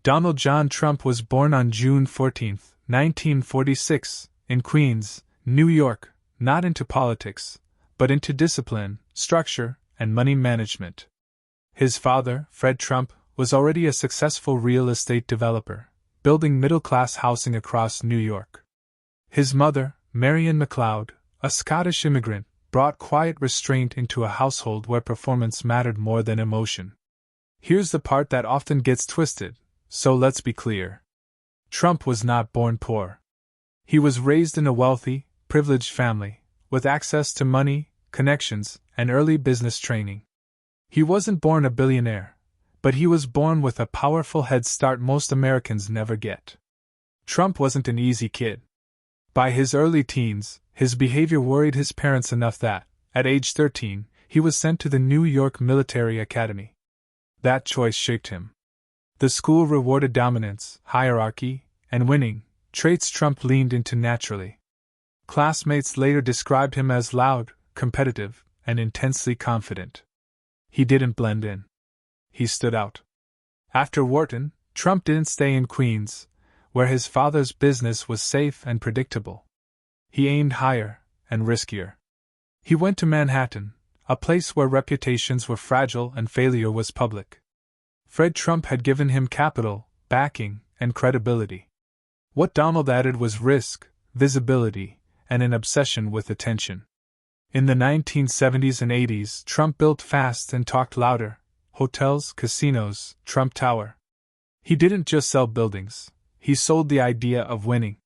Donald John Trump was born on June 14, 1946, in Queens, New York, not into politics, but into discipline, structure, and money management. His father, Fred Trump, was already a successful real estate developer, building middle-class housing across New York. His mother, Marion MacLeod, a Scottish immigrant, brought quiet restraint into a household where performance mattered more than emotion. Here's the part that often gets twisted, so let's be clear. Trump was not born poor. He was raised in a wealthy, privileged family, with access to money, connections, and early business training. He wasn't born a billionaire, but he was born with a powerful head start most Americans never get. Trump wasn't an easy kid. By his early teens, his behavior worried his parents enough that, at age 13, he was sent to the New York Military Academy. That choice shaped him. The school rewarded dominance, hierarchy, and winning, traits Trump leaned into naturally. Classmates later described him as loud, competitive, and intensely confident. He didn't blend in. He stood out. After Wharton, Trump didn't stay in Queens, where his father's business was safe and predictable. He aimed higher and riskier. He went to Manhattan, a place where reputations were fragile and failure was public. Fred Trump had given him capital, backing, and credibility. What Donald added was risk, visibility, and an obsession with attention. In the 1970s and 80s, Trump built fast and talked louder: hotels, casinos, Trump Tower. He didn't just sell buildings, he sold the idea of winning.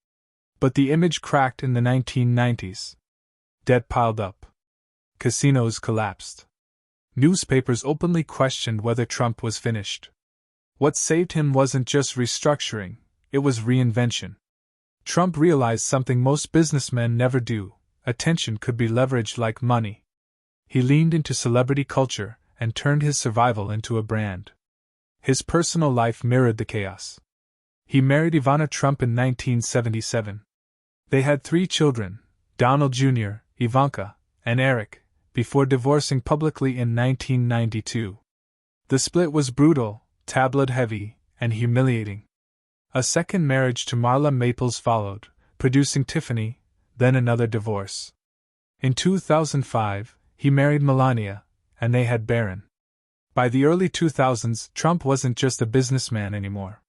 But the image cracked in the 1990s. Debt piled up. Casinos collapsed. Newspapers openly questioned whether Trump was finished. What saved him wasn't just restructuring, it was reinvention. Trump realized something most businessmen never do: attention could be leveraged like money. He leaned into celebrity culture and turned his survival into a brand. His personal life mirrored the chaos. He married Ivana Trump in 1977. They had 3 children, Donald Jr., Ivanka, and Eric, before divorcing publicly in 1992. The split was brutal, tabloid-heavy, and humiliating. A second marriage to Marla Maples followed, producing Tiffany, then another divorce. In 2005, he married Melania, and they had Barron. By the early 2000s, Trump wasn't just a businessman anymore.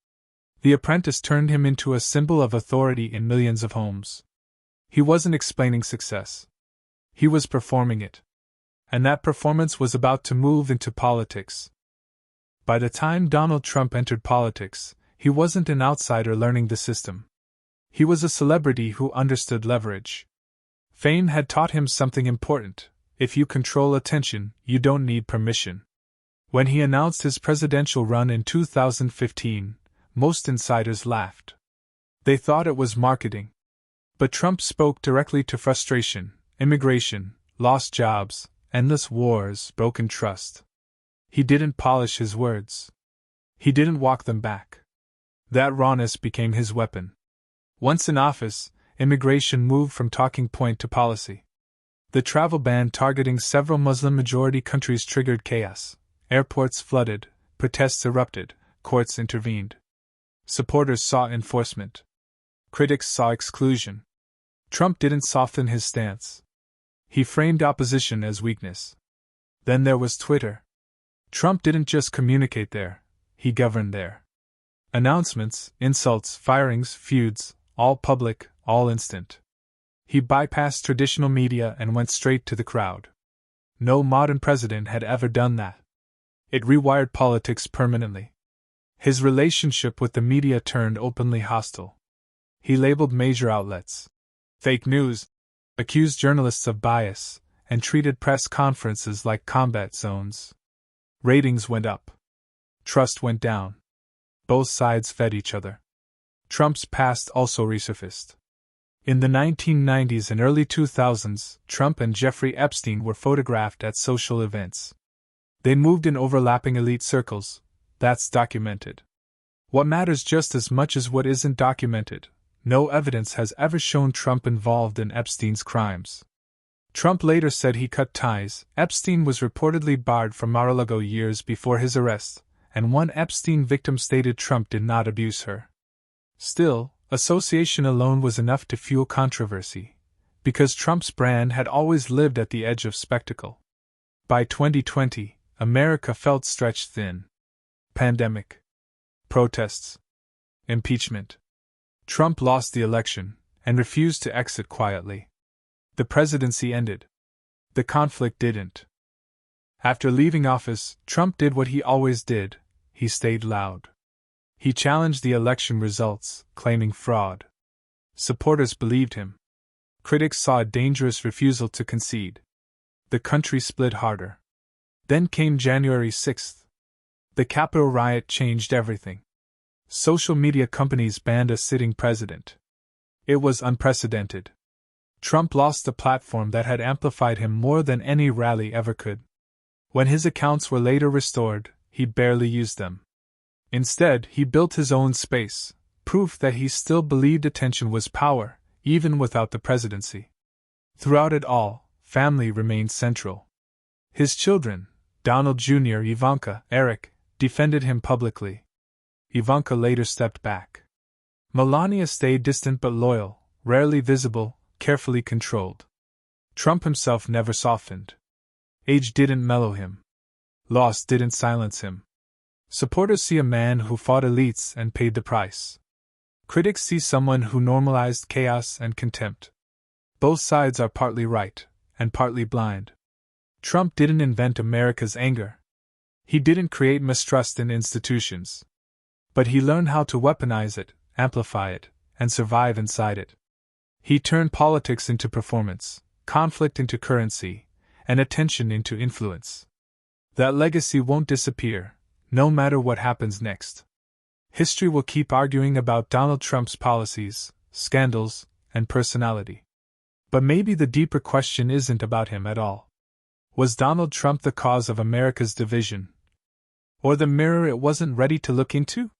The Apprentice turned him into a symbol of authority in millions of homes. He wasn't explaining success. He was performing it. And that performance was about to move into politics. By the time Donald Trump entered politics, he wasn't an outsider learning the system. He was a celebrity who understood leverage. Fame had taught him something important: if you control attention, you don't need permission. When he announced his presidential run in 2015, most insiders laughed. They thought it was marketing. But Trump spoke directly to frustration: immigration, lost jobs, endless wars, broken trust. He didn't polish his words. He didn't walk them back. That rawness became his weapon. Once in office, immigration moved from talking point to policy. The travel ban targeting several Muslim-majority countries triggered chaos. Airports flooded, protests erupted, courts intervened. Supporters saw enforcement. Critics saw exclusion. Trump didn't soften his stance. He framed opposition as weakness. Then there was Twitter. Trump didn't just communicate there, he governed there. Announcements, insults, firings, feuds, all public, all instant. He bypassed traditional media and went straight to the crowd. No modern president had ever done that. It rewired politics permanently. His relationship with the media turned openly hostile. He labeled major outlets fake news, accused journalists of bias, and treated press conferences like combat zones. Ratings went up. Trust went down. Both sides fed each other. Trump's past also resurfaced. In the 1990s and early 2000s, Trump and Jeffrey Epstein were photographed at social events. They moved in overlapping elite circles. That's documented. What matters just as much as what isn't documented: no evidence has ever shown Trump involved in Epstein's crimes. Trump later said he cut ties. Epstein was reportedly barred from Mar-a-Lago years before his arrest, and one Epstein victim stated Trump did not abuse her. Still, association alone was enough to fuel controversy, because Trump's brand had always lived at the edge of spectacle. By 2020, America felt stretched thin. Pandemic, protests, impeachment. Trump lost the election and refused to exit quietly. The presidency ended. The conflict didn't. After leaving office, Trump did what he always did: he stayed loud. He challenged the election results, claiming fraud. Supporters believed him. Critics saw a dangerous refusal to concede. The country split harder. Then came January 6th. The Capitol riot changed everything. Social media companies banned a sitting president. It was unprecedented. Trump lost the platform that had amplified him more than any rally ever could. When his accounts were later restored, he barely used them. Instead, he built his own space, proof that he still believed attention was power, even without the presidency. Throughout it all, family remained central. His children, Donald Jr., Ivanka, Eric, defended him publicly. Ivanka later stepped back. Melania stayed distant but loyal, rarely visible, carefully controlled. Trump himself never softened. Age didn't mellow him. Loss didn't silence him. Supporters see a man who fought elites and paid the price. Critics see someone who normalized chaos and contempt. Both sides are partly right, and partly blind. Trump didn't invent America's anger. He didn't create mistrust in institutions. But he learned how to weaponize it, amplify it, and survive inside it. He turned politics into performance, conflict into currency, and attention into influence. That legacy won't disappear, no matter what happens next. History will keep arguing about Donald Trump's policies, scandals, and personality. But maybe the deeper question isn't about him at all. Was Donald Trump the cause of America's division? Or the mirror it wasn't ready to look into?